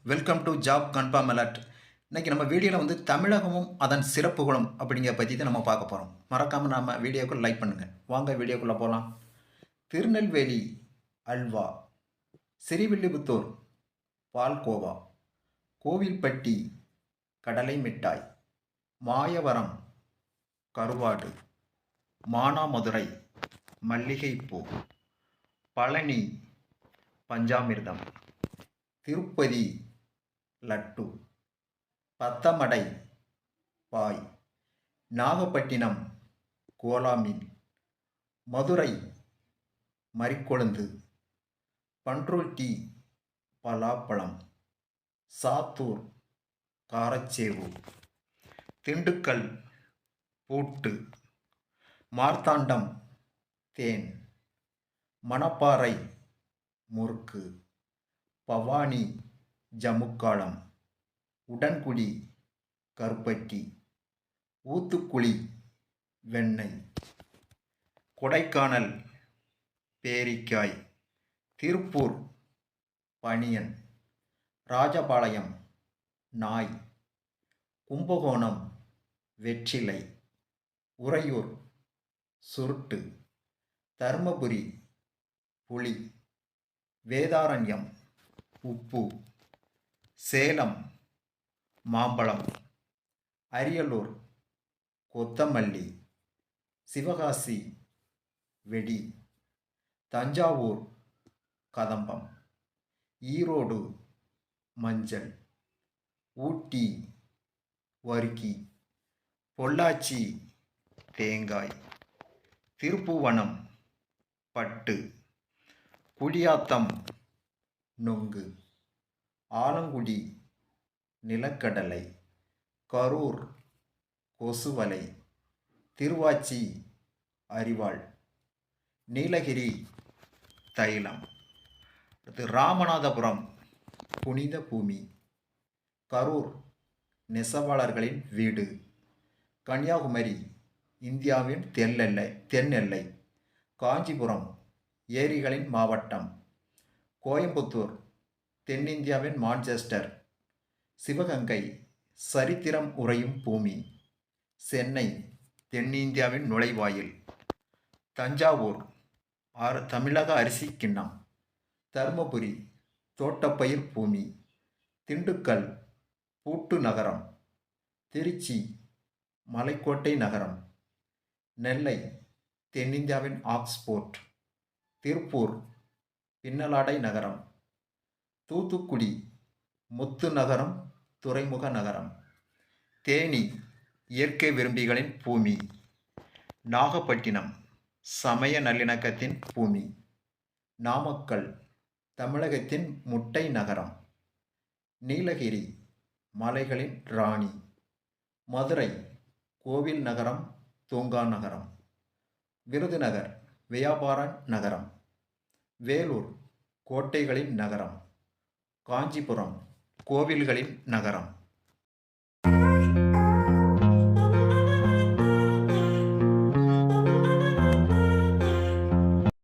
Welcome to job confirm alert. இன்னைக்கு நம்ம வீடியோவில் தமிழகமும் அதன் சிறப்புகளும் அப்படிங்கிற பற்றி தான் நம்ம பார்க்க போகிறோம். மறக்காமல் நம்ம வீடியோக்குள்ள லைக் பண்ணுங்கள். வாங்க வீடியோக்குள்ளே போகலாம். திருநெல்வேலி அல்வா, ஸ்ரீவில்லிபுத்தூர் பால்கோவா, கோவில்பட்டி கடலை மிட்டாய், மாயவரம் கருவாடு, மானாமதுரை மல்லிகைப்பூ, பழனி பஞ்சாமிர்தம், திருப்பதி லட்டு, பத்தமடை பாய், நாகப்பட்டினம் கோலாமீன், மதுரை மரிக்கொழுந்து, பன்ருட்டி பலாப்பழம், சாத்தூர் காரச்சேவு, திண்டுக்கல் பூட்டு, மார்த்தாண்டம் தேன், மணப்பாறை முறுக்கு, பவானி ஜமுக்காளம், உடன்குடி கருப்பட்டி, ஊத்துக்குளி வெண்ணெய், கொடைக்கானல் பேரிக்காய், திருப்பூர் பனியன், ராஜபாளையம் நாய், கும்பகோணம் வெற்றிலை, உறையூர் சுருட்டு, தர்மபுரி புளி, வேதாரண்யம் உப்பு, சேலம் மாம்பழம், அரியலூர் கொத்தமல்லி, சிவகாசி வெடி, தஞ்சாவூர் கதம்பம், ஈரோடு மஞ்சள், ஊட்டி வறுக்கி, பொள்ளாச்சி தேங்காய், திருப்புவனம் பட்டு, குடியாத்தம் நொங்கு, ஆலங்குடி நிலக்கடலை, கரூர் கொசுவலை, திருவாச்சி அரிவாள், நீலகிரி தைலம், அடுத்து ராமநாதபுரம் புனித பூமி, கரூர் நெசவாளர்களின் வீடு, கன்னியாகுமரி இந்தியாவின் தென்னெல்லை, காஞ்சிபுரம் ஏரிகளின் மாவட்டம், கோயம்புத்தூர் தென்னிந்தியாவின் மான்செஸ்டர், சிவகங்கை சரித்திரம் உறையும் பூமி, சென்னை தென்னிந்தியாவின் நுழைவாயில், தஞ்சாவூர் தமிழக அரிசி கிண்ணம், தருமபுரி தோட்டப்பயிர் பூமி, திண்டுக்கல் பூட்டு நகரம், திருச்சி மலைக்கோட்டை நகரம், நெல்லை தென்னிந்தியாவின் ஆக்ஸ்போர்ட், திருப்பூர் பின்னலாடை நகரம், தூத்துக்குடி முத்து நகரம் துறைமுக நகரம், தேனி இயற்கை விரும்பிகளின் பூமி, நாகப்பட்டினம் சமய நல்லிணக்கத்தின் பூமி, நாமக்கல் தமிழகத்தின் முட்டை நகரம், நீலகிரி மலைகளின் ராணி, மதுரை கோவில் நகரம் தூங்கா நகரம், விருதுநகர் வியாபார நகரம், வேலூர் கோட்டைகளின் நகரம், காஞ்சிபுரம் கோவில்களின் நகரம்.